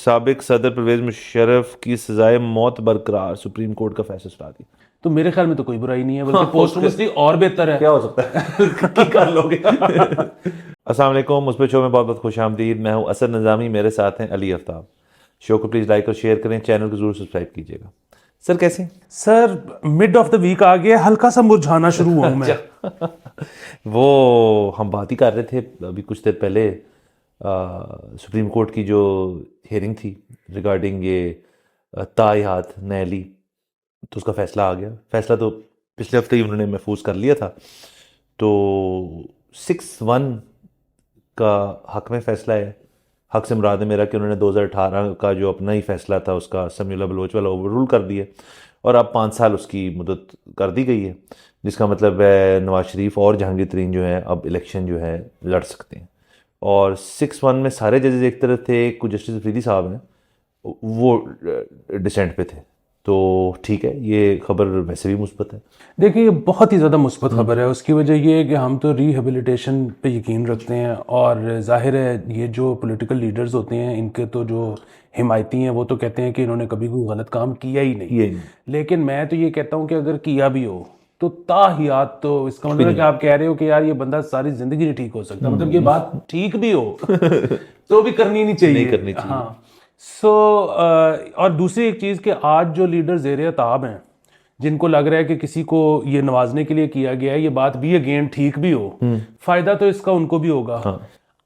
साबिक सदर परवेज मुशर्रफ की सजाए मौत बरकरार, सुप्रीम कोर्ट का फैसला सुना दी। तो मेरे ख्याल में तो कोई बुराई नहीं है, बल्कि पोस्टमोस्टली और बेहतर है। क्या हो सकता है की कर लोगे। अस्सलाम वालेकुम, मुस्बित शो में बहुत बहुत खुश आमदीद। मैं हूं असद निज़ामी, मेरे साथ हैं अली आफ्ताब। शो को प्लीज़ लाइक और शेयर करें, चैनल को जरूर सब्सक्राइब कीजिएगा। सर कैसे हैं? Sir mid of the week आ गया, हल्का सा मुरझाना शुरू हुआ हूं मैं। वो हम बात ही कर रहे थे अभी कुछ देर पहले, सुप्रीम कोर्ट की जो हियरिंग थी रिगार्डिंग ये तायात नैली, तो उसका फैसला आ गया। फैसला तो पिछले हफ्ते ही उन्होंने महफूज कर लिया था। तो 6-1 का हक में फैसला है। हक से मुराद है मेरा कि उन्होंने 2018 का जो अपना ही फैसला था उसका समीउल्लाह बलोच वाला ओवर रूल कर दिया और अब 5 साल उसकी मुद्दत कर दी गई है, जिसका मतलब है नवाज शरीफ और जहांगीर तरीन जो है अब इलेक्शन जो है लड़ सकते हैं। और 6-1 में सारे जजेस एक तरफ थे, कुछ जस्टिस अफरीदी साहब हैं वो डिसेंट पे थे। तो ठीक है, ये खबर वैसे भी मुस्बत है। देखिए, ये बहुत ही ज़्यादा मुस्बत खबर है। उसकी वजह ये है कि हम तो रिहेबिलिटेशन पे यकीन रखते हैं, और जाहिर है ये जो पॉलिटिकल लीडर्स होते हैं इनके तो जो हिमायती हैं वो तो कहते हैं कि इन्होंने कभी कोई गलत काम किया ही नहीं। लेकिन मैं तो ये कहता हूँ कि अगर किया भी हो तो ताहियात, तो इसका मतलब है कि आप कह रहे हो कि यार ये बंदा सारी जिंदगी नहीं ठीक हो सकता, मतलब ये बात ठीक भी हो तो भी करनी नहीं चाहिए। नहीं करनी चाहिए। हाँ। और दूसरी एक चीज़ कि आज जो लीडर ज़ेर ताब हैं, जिनको लग रहा है कि किसी को ये नवाजने के लिए किया गया है, ये बात भी अगेन ठीक भी हो, फायदा तो इसका उनको भी होगा।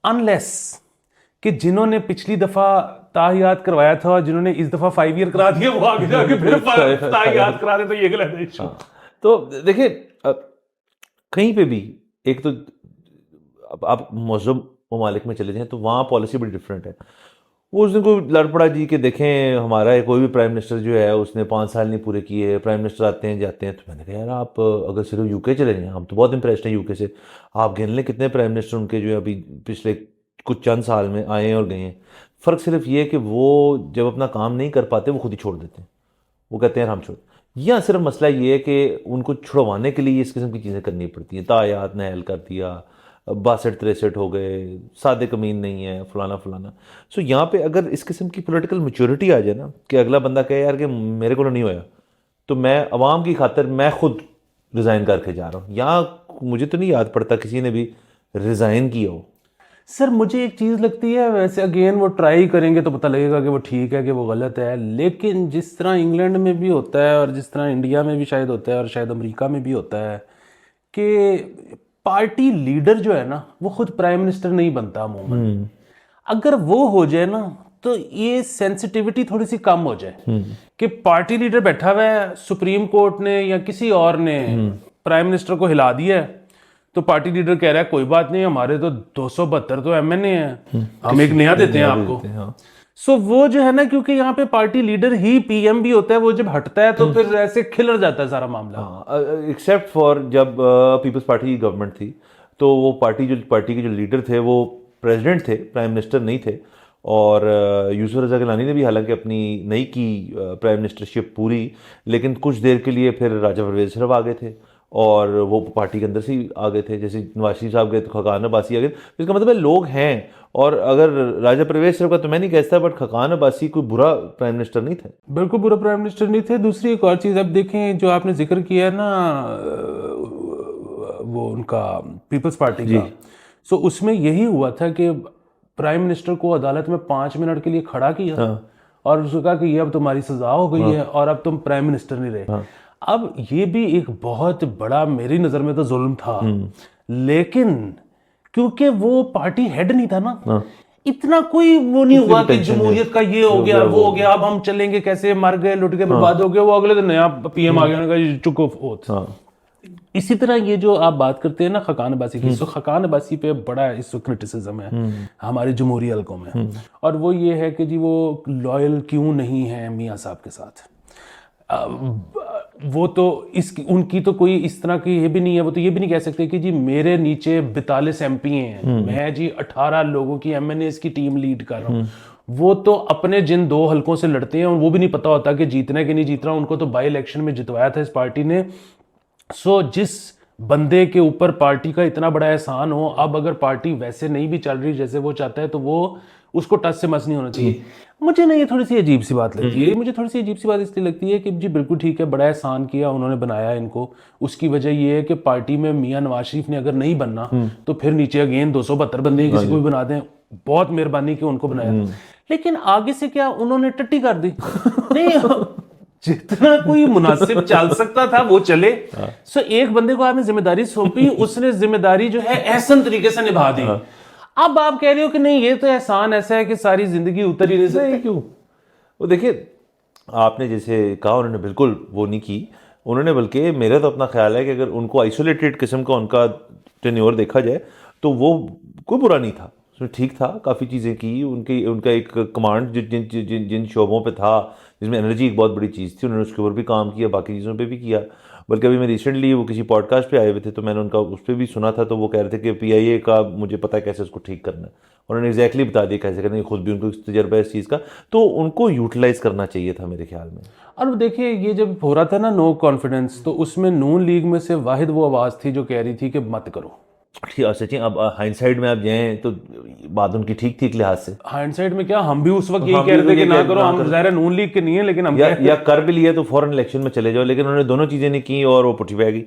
अनलेस कि जिन्होंने पिछली दफा ताहियात करवाया था और जिन्होंने इस दफा 5 ईयर करा दिया, वो आगे जाके फिर ताहियात करा दे, तो ये गलत है। तो देखिए, कहीं पे भी एक तो अब आप मौजूद ममालिक में चले जाएं तो वहाँ पॉलिसी बड़ी डिफरेंट है। वो उस दिन कोई लड़ पड़ा जी कि देखें हमारा कोई भी प्राइम मिनिस्टर जो है उसने 5 साल नहीं पूरे किए, प्राइम मिनिस्टर आते हैं जाते हैं। तो मैंने कहा यार आप अगर सिर्फ यूके चले जाएं, हम तो बहुत इंप्रेस्ड हैं यूके से, आप गिन लें कितने प्राइम मिनिस्टर उनके जो है अभी पिछले कुछ चंद साल में आए हैं और गए हैं। फ़र्क सिर्फ ये है कि वो जब अपना काम नहीं कर पाते वो खुद ही छोड़ देते हैं, वो कहते हैं हम छोड़। या सिर्फ मसला ये है कि उनको छुड़वाने के लिए इस किस्म की चीज़ें करनी पड़ती हैं। तायात नहल कर दिया, 62-63 हो गए, सादे कमीन नहीं है, फलाना फलाना। सो यहाँ पे अगर इस किस्म की पॉलिटिकल मैच्योरिटी आ जाए ना कि अगला बंदा कहे यार कि मेरे को नहीं होया, तो मैं अवाम की खातिर मैं खुद रिज़ाइन करके जा रहा हूँ। यहाँ मुझे तो नहीं याद पड़ता किसी ने भी रिज़ाइन किया हो। सर मुझे एक चीज़ लगती है, वैसे अगेन वो ट्राई करेंगे तो पता लगेगा कि वो ठीक है कि वो गलत है, लेकिन जिस तरह इंग्लैंड में भी होता है और जिस तरह इंडिया में भी शायद होता है और शायद अमेरिका में भी होता है कि पार्टी लीडर जो है ना वो खुद प्राइम मिनिस्टर नहीं बनता अमूमन। अगर वो हो जाए ना तो ये सेंसिटिविटी थोड़ी सी कम हो जाए कि पार्टी लीडर बैठा हुआ है, सुप्रीम कोर्ट ने या किसी और ने प्राइम मिनिस्टर को हिला दिया है, तो पार्टी लीडर कह रहा है कोई बात नहीं, हमारे तो 272 तो एमएनए हैं, हम एक नया देते हैं आपको। सो वो जो है ना, क्योंकि यहाँ पे पार्टी लीडर ही पीएम भी होता है, वो जब हटता है तो फिर ऐसे खिलर जाता है सारा मामला। एक्सेप्ट फॉर जब पीपल्स पार्टी की गवर्नमेंट थी तो वो पार्टी के जो लीडर थे वो प्रेसिडेंट थे, प्राइम मिनिस्टर नहीं थे। और यूसुफ रज़ा गिलानी ने भी हालांकि अपनी नई की प्राइम मिनिस्टरशिप पूरी, लेकिन कुछ देर के लिए फिर राजा परवेज मुशर्रफ आ गए थे और वो पार्टी के अंदर से ही आ गए थे। जैसे नवाज शरीफ साहब गए तो खकान अब्बासी आ गए। इसका मतलब है लोग हैं। और अगर राजा परवेज मुशर्रफ का तो मैं नहीं कहता, बट खकान अब्बासी कोई बुरा प्राइम मिनिस्टर नहीं थे, बिल्कुल बुरा प्राइम मिनिस्टर नहीं थे। दूसरी एक और चीज़ अब देखें, जो आपने जिक्र किया ना वो उनका पीपल्स पार्टी का, सो उसमें यही हुआ था कि प्राइम मिनिस्टर को अदालत में 5 मिनट के लिए खड़ा किया और उसने कहा कि ये अब तुम्हारी सजा हो गई है और अब तुम प्राइम मिनिस्टर नहीं रहे। अब ये भी एक बहुत बड़ा, मेरी नज़र में तो जुल्म था, लेकिन क्योंकि वो पार्टी हेड नहीं था ना, इतना कोई वो नहीं हुआ कि जमहूरियत का ये हो गया वो हो गया, अब हम चलेंगे कैसे, मर गए लुट गए बर्बाद हो गए। वो अगले दिन नया पीएम आ गया, चुको ओथ। इसी तरह ये जो आप बात करते हैं ना खकान अब्बासी की, तो खकान अब्बासी पे बड़ा इस वक्त क्रिटिसिज्म है हमारे जमहूरी हलकों में, और वो ये है कि जी वो लॉयल क्यों नहीं है मियाँ साहब के साथ। वो तो उनकी तो कोई इस तरह की ये भी नहीं है, वो तो ये भी नहीं कह सकते कि जी मेरे नीचे 42 एमपी हैं, मैं जी 18 लोगों की एमएनएस की टीम लीड कर रहा हूँ। वो तो अपने जिन 2 हलकों से लड़ते हैं और वो भी नहीं पता होता कि जीतना है कि नहीं जीतना। उनको तो बाई इलेक्शन में जितवाया था इस पार्टी ने। सो जिस बंदे के ऊपर पार्टी का इतना बड़ा एहसान हो, अब अगर पार्टी वैसे नहीं भी चल रही जैसे वो चाहता है, तो वो उसको टच से मस नहीं होना चाहिए। मुझे ना ये थोड़ी सी अजीब सी बात लगती है। मुझे थोड़ी सी अजीब सी बात इसलिए लगती है कि जी बिल्कुल ठीक है, बड़ा एहसान किया उन्होंने, बनाया इनको। उसकी वजह ये है कि पार्टी में मियां नवाज शरीफ ने अगर नहीं बनना तो फिर नीचे अगेन 272 बंदे किसी को भी बना दें, बहुत मेहरबानी कि उनको बनाया। लेकिन आगे से क्या उन्होंने टट्टी कर दी। नहीं, जितना कोई मुनासिब चल सकता था वो चले। सो एक बंदे को आपने जिम्मेदारी सौंपी, उसने जिम्मेदारी जो है एहसन तरीके से निभा दी। अब आप कह रहे हो कि नहीं ये तो एहसान ऐसा है कि सारी जिंदगी उतर ही नहीं सकती। क्यों? वो देखिए, आपने जैसे कहा उन्होंने बिल्कुल वो नहीं की उन्होंने, बल्कि मेरा तो अपना ख्याल है कि अगर उनको आइसोलेटेड किस्म का उनका टेन्योर देखा जाए तो वो कोई बुरा नहीं था, उसमें ठीक था, काफ़ी चीज़ें की उनका एक कमांड जिन जिन जिन जिन शोबों पे था, जिसमें एनर्जी एक बहुत बड़ी चीज़ थी, उन्होंने उसके ऊपर भी काम किया, बाकी चीज़ों पे भी किया। बल्कि अभी मैं रिसेंटली वो किसी पॉडकास्ट पे आए हुए थे तो मैंने उनका उस पर भी सुना था, तो वो कह रहे थे कि PIA का मुझे पता है कैसे उसको ठीक करना है, उन्होंने एग्जैक्टली बता दिया कैसे करना है, खुद भी उनको तजर्बा है इस चीज़ का, तो उनको यूटिलाइज करना चाहिए था मेरे ख्याल में। और देखिए ये जब हो रहा था ना नो कॉन्फिडेंस, तो उसमें नून लीग में से वाहिद वो आवाज़ थी जो कह रही थी कि मत करो। ठीक, और सचिन अब हाइंडसाइड में आप जाएं तो बात उनकी ठीक थी एक लिहाज से। हाइंडसाइड में क्या, हम भी उस वक्त यही कह रहे थे कि ना करो, हम ज़ाहिर नून लीग के नहीं है, लेकिन हम या कर भी लिया तो फॉरेन इलेक्शन में चले जाओ, लेकिन उन्होंने दोनों चीज़ें नहीं की और वो पुठी पे आ गई।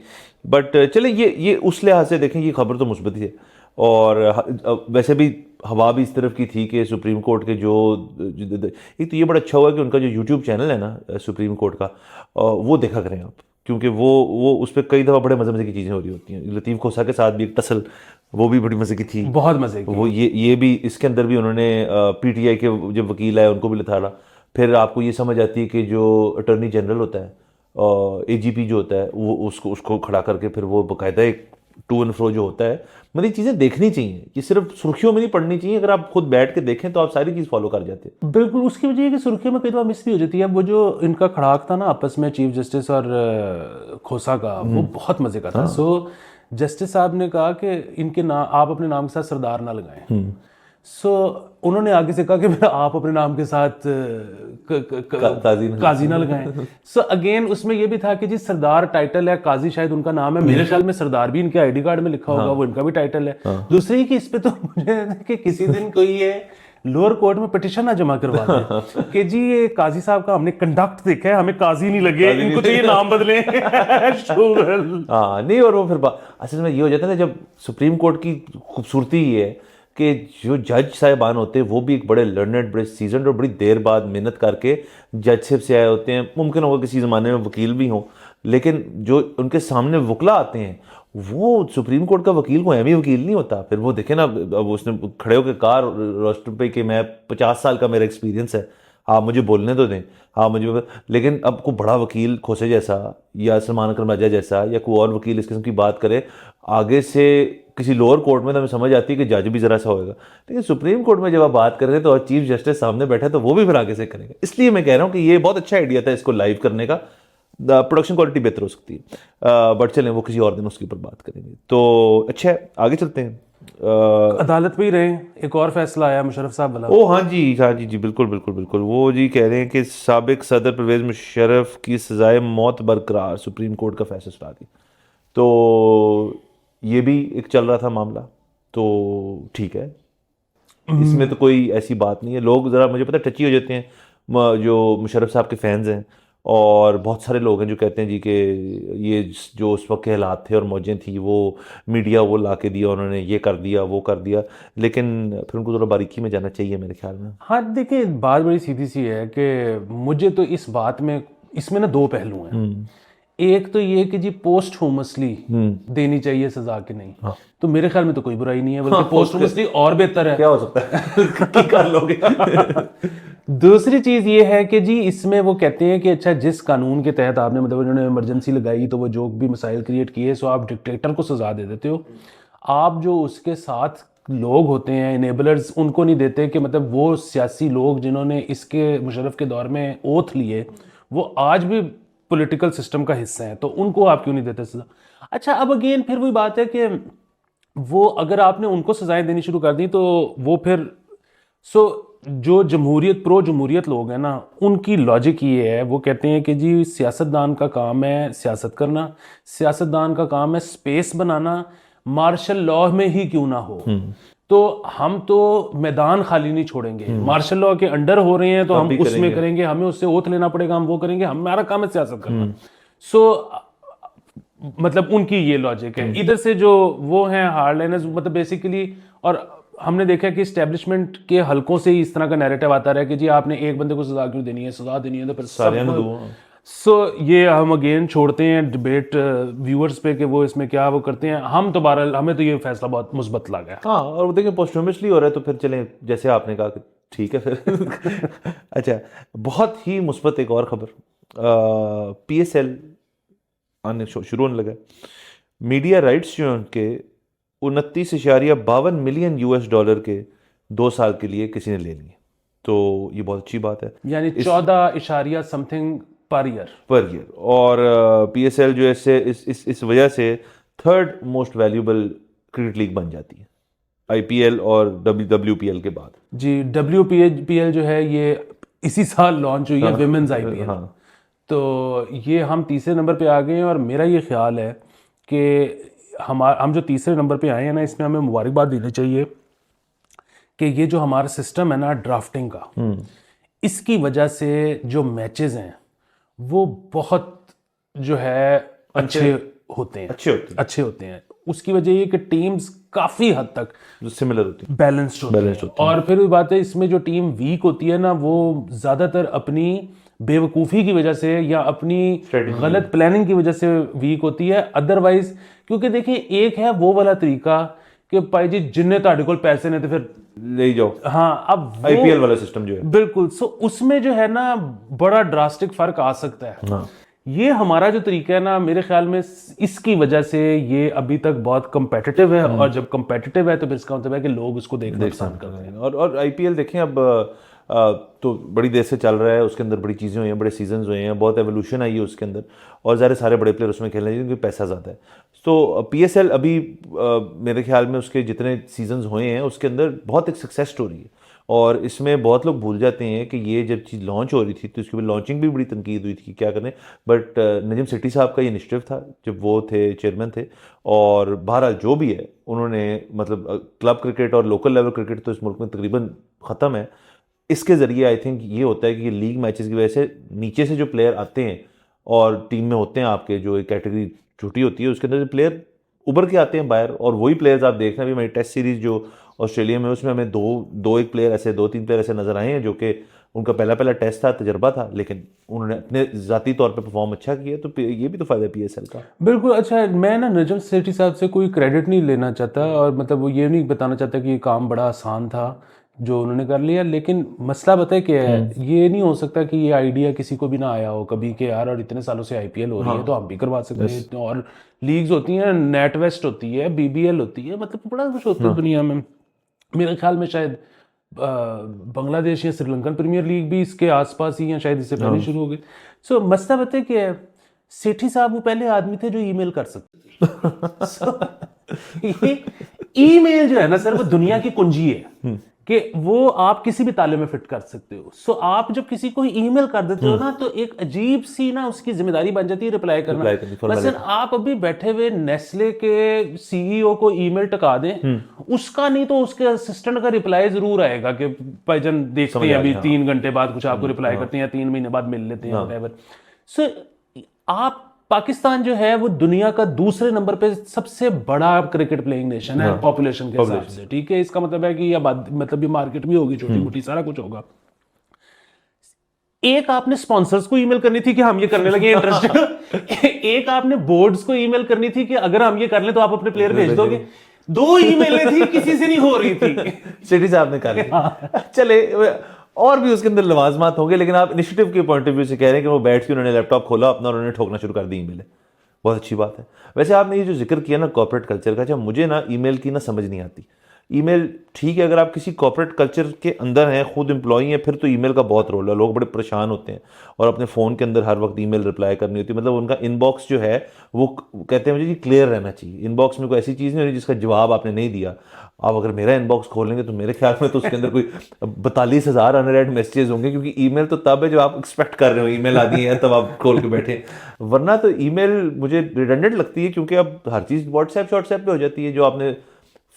बट चले ये उस लिहाज से देखें ये खबर तो मुस्बत ही है, और वैसे भी हवा भी इस तरफ की थी कि सुप्रीम कोर्ट के एक तो ये बड़ा अच्छा हुआ कि उनका जो यूट्यूब चैनल है ना सुप्रीम कोर्ट का, वो देखा करें आप, क्योंकि वो उस पर कई दफ़ा बड़े मज़े की चीज़ें हो रही होती हैं। लतीफ़ खोसा के साथ भी एक टसल, वो भी बड़ी मज़े की थी, बहुत मज़े की। वो ये भी इसके अंदर भी उन्होंने PTI के जब वकील आए उनको भी लथाड़ा। फिर आपको ये समझ आती है कि जो अटॉर्नी जनरल होता है, AGP जो होता है, वो उसको खड़ा करके फिर वो बाकायदा एक टू एंड फ्रो जो होता है, मतलब चीज़ें देखनी चाहिए, ये सिर्फ सुर्खियों में नहीं पढ़नी चाहिए। अगर आप खुद बैठ के देखें तो आप सारी चीज़ फॉलो कर जाते हैं। बिल्कुल, उसकी वजह है कि सुर्खियों में कई बार मिस भी हो जाती है। अब वो जो इनका खड़ाक था ना आपस में चीफ जस्टिस और खोसा का, वो बहुत मजे का था। सो जस्टिस साहब ने कहा कि इनके नाम, आप अपने नाम के साथ सरदार ना लगाएं। सो उन्होंने आगे से कहा कि आप अपने नाम के साथ काजी ना लगाएं। सो अगेन उसमें ये भी था कि जी सरदार टाइटल है, काजी शायद उनका नाम है, मेरे ख्याल में सरदार भी इनके ID कार्ड में लिखा होगा, वो इनका भी टाइटल है। दूसरी कि इस पे तो मुझे कि किसी दिन कोई ये लोअर कोर्ट में पिटिशन ना जमा करवा दे कि जी ये काजी साहब का हमने कंडक्ट देखा है, हमें काजी नहीं लगे, इनको चाहिए नाम बदले। हाँ नहीं, और वो फिर असल में ये हो जाता है ना, जब सुप्रीम कोर्ट की खूबसूरती ये है कि जो जज साहिबान होते हैं वो भी एक बड़े लर्नड, बड़े सीजनड और बड़ी देर बाद मेहनत करके जजशिप से आए होते हैं। मुमकिन होगा किसी ज़माने में वकील भी हों, लेकिन जो उनके सामने वकला आते हैं वो सुप्रीम कोर्ट का वकील को एमी वकील नहीं होता। फिर वो देखे ना, अब उसने खड़े होकर कहा रोस्टर पे कि मैं 50 साल का मेरा एक्सपीरियंस है, आप मुझे बोलने तो दें, हाँ मुझे। लेकिन अब कोई बड़ा वकील खोसे जैसा या सलमान अकरम राजा जैसा या कोई और वकील इस किस्म की बात करे आगे से किसी लोअर कोर्ट में, तो हमें समझ आती है कि जज भी ज़रा सा होएगा, लेकिन सुप्रीम कोर्ट में जब आप बात कर रहे हैं तो चीफ जस्टिस सामने बैठा है तो वो भी फिर आगे से करेगा। इसलिए मैं कह रहा हूँ कि ये बहुत अच्छा आइडिया था इसको लाइव करने का, प्रोडक्शन क्वालिटी बेहतर हो सकती है। बट चलें वो किसी और दिन उसके ऊपर बात करेंगे। तो अच्छा है, आगे चलते हैं। अदालत पे ही रहे, एक और फैसला आया मुशर्रफ साहब वाला। ओ हाँ जी, हाँ जी बिल्कुल बिल्कुल बिल्कुल। वो जी कह रहे हैं कि साबिक सदर परवेज मुशर्रफ की सजाए मौत बरकरार, सुप्रीम कोर्ट का फैसला सुना दिया। तो ये भी एक चल रहा था मामला, तो ठीक है, इसमें तो कोई ऐसी बात नहीं है। लोग ज़रा मुझे पता टची हो जाते हैं जो मुशर्रफ साहब के फैंस हैं, और बहुत सारे लोग हैं जो कहते हैं जी कि ये जो उस वक्त के हालात थे और मौजें थी वो मीडिया वो ला के दिया, उन्होंने ये कर दिया वो कर दिया, लेकिन फिर उनको थोड़ा बारीकी में जाना चाहिए मेरे ख्याल में। हाँ देखिए, बात बड़ी सीधी सी है कि मुझे तो इस बात में, इसमें ना दो पहलू हैं। एक तो ये कि जी पोस्टह्यूमसली देनी चाहिए सजा कि नहीं। हाँ। तो मेरे ख्याल में तो कोई बुराई नहीं है, बल्कि पोस्टह्यूमसली और बेहतर है। क्या हो सकता है कर लोगे। दूसरी चीज ये है कि जी इसमें वो कहते हैं कि अच्छा जिस कानून के तहत आपने, मतलब उन्होंने इमरजेंसी लगाई तो वो जो भी मसाइल क्रिएट किए, सो आप डिक्टेटर को सजा दे देते हो, आप जो उसके साथ लोग होते हैं इनेबलर्स उनको नहीं देते, कि मतलब वो सियासी लोग जिन्होंने इसके मुशर्रफ के दौर में ओथ लिए वो आज भी पॉलिटिकल सिस्टम का हिस्सा है, तो उनको आप क्यों नहीं देते सजा। अच्छा अब अगेन फिर वही बात है कि वो अगर आपने उनको सजाएं देनी शुरू कर दी तो वो फिर जो जमहूरियत प्रो जमहूरियत लोग हैं ना, उनकी लॉजिक ये है, वो कहते हैं कि जी सियासतदान का काम है सियासत करना, सियासतदान का काम है स्पेस बनाना, मार्शल लॉ में ही क्यों ना हो। तो हम तो मैदान खाली नहीं छोड़ेंगे, मार्शल लॉ के अंडर हो रहे हैं तो हम उसमें करेंगे, हमें उससे ओथ लेना पड़ेगा, हम वो करेंगे, हमारा काम है सियासत करना। सो मतलब उनकी ये लॉजिक है। इधर से जो वो हैं हार्डलाइनर्स, मतलब बेसिकली, और हमने देखा कि स्टैब्लिशमेंट के हलकों से ही इस तरह का नैरेटिव आता रहा कि जी आपने एक बंदे को सजा क्यों देनी है, सजा देनी है तो फिर सब। सो ये हम अगेन छोड़ते हैं डिबेट व्यूअर्स पे कि वो इसमें क्या वो करते हैं। हम तो बहरहाल हमें तो ये फैसला बहुत मुस्बत लगा। हाँ, और वो देखिए पोस्टह्यूमसली हो रहा है तो फिर चलें, जैसे आपने कहा कि ठीक है फिर अच्छा, बहुत ही मुस्बत एक और खबर, PSL आने शुरू होने लगा। मीडिया राइट्स जो हैं उनके 29.52 मिलियन US$ के 2 साल के लिए किसी ने ले लिए, तो ये बहुत अच्छी बात है, यानी 14 इशारिया समथिंग पर ईयर। और PSL जो है इस वजह से third most valuable cricket league बन जाती है IPL और WPL के बाद। जी, WPL जो है ये इसी साल लॉन्च हुई है, विमेंस IPL। हाँ, तो ये हम तीसरे नंबर पे आ गए हैं, और मेरा ये ख्याल है कि हम जो तीसरे नंबर पे आए हैं ना, इसमें हमें मुबारकबाद देनी चाहिए कि ये जो हमारा सिस्टम है ना ड्राफ्टिंग का, इसकी वजह से जो मैचेस हैं वो बहुत जो है अच्छे होते हैं। उसकी वजह ये कि टीम्स काफ़ी हद तक सिमिलर होती है, बैलेंस्ड होती है। और फिर बात है, इसमें जो टीम वीक होती है ना, वो ज़्यादातर अपनी बेवकूफ़ी की वजह से या अपनी गलत प्लानिंग की वजह से वीक होती है। अदरवाइज, क्योंकि देखिए एक है वो वाला तरीका कि भाई जी जिन्ने ਤੁਹਾਡੇ ਕੋਲ पैसे ने तो फिर ले जाओ, हाँ, अब IPL वाला सिस्टम जो है बिल्कुल। सो उसमें जो है ना बड़ा ड्रास्टिक फर्क आ सकता है। हाँ। ये हमारा जो तरीका है ना, मेरे ख्याल में इसकी वजह से ये अभी तक बहुत कंपेटिटिव है, और जब कंपेटिटिव है तो फिर इसका मतलब है कि लोग उसको देखना पसंद करते हैं। और IPL देखें अब तो बड़ी देर से चल रहा है, उसके अंदर बड़ी चीज़ें हुई हैं, बड़े सीजन्स हुए हैं, बहुत एवोल्यूशन आई है उसके अंदर, और ज़्यादा सारे बड़े प्लेयर उसमें खेल रहे हैं क्योंकि पैसा ज़्यादा है। तो PSL अभी मेरे ख्याल में उसके जितने सीजन्स हुए हैं उसके अंदर बहुत एक सक्सेस स्टोरी है, और इसमें बहुत लोग भूल जाते हैं कि ये जब चीज़ लॉन्च हो रही थी तो इसकी भी लॉन्चिंग भी बड़ी तनकीद हुई थी कि क्या करें, बट नजीम सेठी साहब का ये इनिशिएटिव था जब वो थे चेयरमैन थे, और बहरहाल जो भी है उन्होंने मतलब क्लब क्रिकेट और लोकल लेवल क्रिकेट तो इस मुल्क में तकरीबन ख़त्म है, इसके ज़रिए आई थिंक ये होता है कि ये लीग मैचेस की वजह से नीचे से जो प्लेयर आते हैं और टीम में होते हैं आपके, जो एक कैटेगरी छोटी होती है उसके अंदर जो प्लेयर उभर के आते हैं बाहर, और वही प्लेयर्स आप देख रहे हैं। अभी हमारी टेस्ट सीरीज़ जो ऑस्ट्रेलिया में, उसमें हमें दो तीन प्लेयर ऐसे नज़र आए हैं जो कि उनका पहला टेस्ट था, तजर्बा था, लेकिन उन्होंने अपने ज़ाती तौर पे परफॉर्म अच्छा किया, तो ये भी तो फ़ायदा है PSL का। बिल्कुल। अच्छा, मैं ना नजम सेठी साहब से कोई क्रेडिट नहीं लेना चाहता, और मतलब वो ये नहीं बताना चाहता कि ये काम बड़ा आसान था जो उन्होंने कर लिया, लेकिन मसला पता है क्या है, ये नहीं हो सकता कि ये आइडिया किसी को भी ना आया हो कभी कि यार और इतने सालों से IPL हो रही है तो हम भी करवा सकते हैं, और लीग्स होती हैं, नेट वेस्ट होती है, BBL होती है, मतलब बड़ा कुछ होता है दुनिया में। मेरे ख्याल में शायद बांग्लादेश या श्रीलंकन प्रीमियर लीग भी इसके आसपास ही या शायद इससे पहले शुरू हो गई। सो मसला पता है क्या है, सेठी साहब वो पहले आदमी थे जो ईमेल कर सकते ये ईमेल जो है ना सर, वो दुनिया की कुंजी है कि वो आप किसी भी ताले में फिट कर सकते हो। सो आप जब किसी को ईमेल कर देते हो ना, तो एक अजीब सी ना उसकी जिम्मेदारी बन जाती है रिप्लाई करना। मतलब आप अभी बैठे हुए नेस्ले के CEO को ईमेल टका दें, उसका नहीं तो उसके असिस्टेंट का रिप्लाई जरूर आएगा कि भाईजान देखते हैं अभी 3 घंटे बाद कुछ आपको रिप्लाई करते हैं, 3 महीने बाद मिल लेते हैं। सो आप पाकिस्तान जो है वो दुनिया का दूसरे नंबर पे सबसे बड़ा क्रिकेट प्लेइंग नेशन है पॉपुलेशन के हिसाब से, ठीक है। इसका मतलब है कि मतलब ये मार्केट भी होगी छोटी मोटी, सारा कुछ होगा। एक आपने स्पॉन्सर्स को ईमेल करनी थी कि हम ये करने लगे इंटरेस्टेड एक आपने बोर्ड्स को ईमेल करनी थी कि अगर हम ये कर लें तो आप अपने प्लेयर भेज दोगे। 2 ईमेलें थी, किसी से नहीं हो रही थी। सेठी साहब ने कर लिया। चले, और भी उसके अंदर लवाजमात होंगे, लेकिन आप इनिशिएटिव के पॉइंट ऑफ व्यू से कह रहे हैं कि वो बैठ के उन्होंने लैपटॉप खोला अपना और उन्होंने ठोकना शुरू कर दी ईमेल। बहुत अच्छी बात है। वैसे आपने ये जो जिक्र किया ना कॉर्पोरेट कल्चर का, जब मुझे ना ईमेल की ना समझ नहीं आती। ईमेल ठीक है, अगर आप किसी कॉर्पोरेट कल्चर के अंदर हैं, खुद एम्प्लॉई हैं, फिर तो ईमेल का बहुत रोल है। लोग बड़े परेशान होते हैं और अपने फ़ोन के अंदर हर वक्त ईमेल रिप्लाई करनी होती है। मतलब उनका इनबॉक्स जो है वो कहते हैं मुझे जी क्लियर रहना चाहिए। इनबॉक्स में कोई ऐसी चीज़ नहीं होनी जिसका जवाब आपने नहीं दिया। आप अगर मेरा इनबॉक्स खोलेंगे तो मेरे ख्याल में तो उसके अंदर कोई 42,000 अनरेड मैसेजेस होंगे, क्योंकि ईमेल तो तब है जब आप एक्सपेक्ट कर रहे हो ईमेल आती है तब आप खोल के बैठे, वरना तो ईमेल मुझे रिडंडेंट लगती है, क्योंकि अब हर चीज़ व्हाट्सएप पे हो जाती है। जो आपने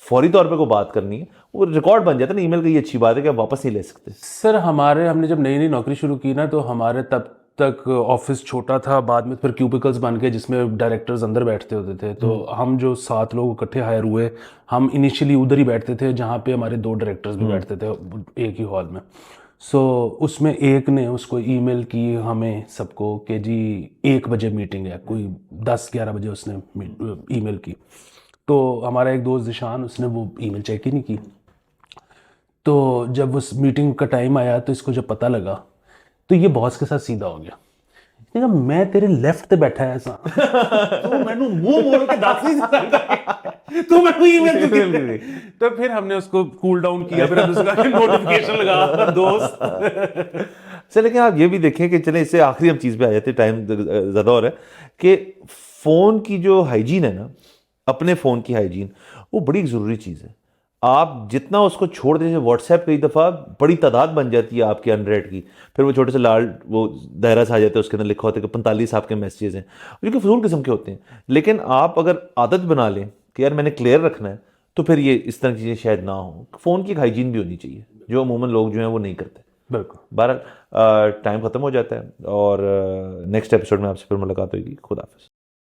फौरी तौर पे कोई बात करनी है, वो रिकॉर्ड बन जाता है ना ईमेल का। ये अच्छी बात है कि आप वापस नहीं ले सकते। सर हमने जब नई नई नौकरी शुरू की ना, तो हमारे तब तक ऑफिस छोटा था, बाद में फिर क्यूबिकल्स बन गए जिसमें डायरेक्टर्स अंदर बैठते होते थे। तो हम जो 7 लोग इकट्ठे हायर हुए, हम इनिशियली उधर ही बैठते थे जहाँ पे हमारे 2 डायरेक्टर्स भी बैठते थे एक ही हॉल में। सो उसमें एक ने उसको ईमेल की हमें सबको कि जी 1 बजे मीटिंग है, कोई 10-11 बजे उसने ईमेल की। तो हमारा एक दोस्त जिशान, उसने वो ईमेल चेक ही नहीं की। तो जब उस मीटिंग का टाइम आया तो इसको जब पता लगा, तो ये बॉस के साथ सीधा हो गया। इसने कहा मैं तेरे लेफ्ट पे बैठा है ऐसा तो मैंने मुंह मोड़ के दांत नहीं सकता तो मैं ईमेल क्यों। तो फिर हमने उसको कूल डाउन किया, फिर हमने उसका नोटिफिकेशन लगा दोस्त। सर लेकिन आप ये भी देखें कि चले इससे आखिरी हम चीज़ पे आ जाते हैं, टाइम ज़्यादा हो रहा है, कि फ़ोन की जो हाइजीन है ना, अपने फ़ोन की हाइजीन, वो बड़ी ज़रूरी चीज़ है। आप जितना उसको छोड़ दें, व्हाट्सएप कई दफ़ा बड़ी तादाद बन जाती है आपके 100 की, फिर वो छोटे से लाल वो दायरा सा आ जाता है, उसके अंदर लिखा होता है कि 45 आपके मैसेजेस हैं, जो कि फजूल किस्म के होते हैं। लेकिन आप अगर आदत बना लें कि यार मैंने क्लियर रखना है, तो फिर ये इस तरह की चीज़ें शायद ना हो। फ़ोन की हाइजीन भी होनी चाहिए, जो अमूमन लोग जो हैं वो नहीं करते। बिल्कुल। बहरहाल टाइम ख़त्म हो जाता है, और नेक्स्ट एपिसोड में आपसे फिर मुलाकात होगी। खुदा हाफिज़।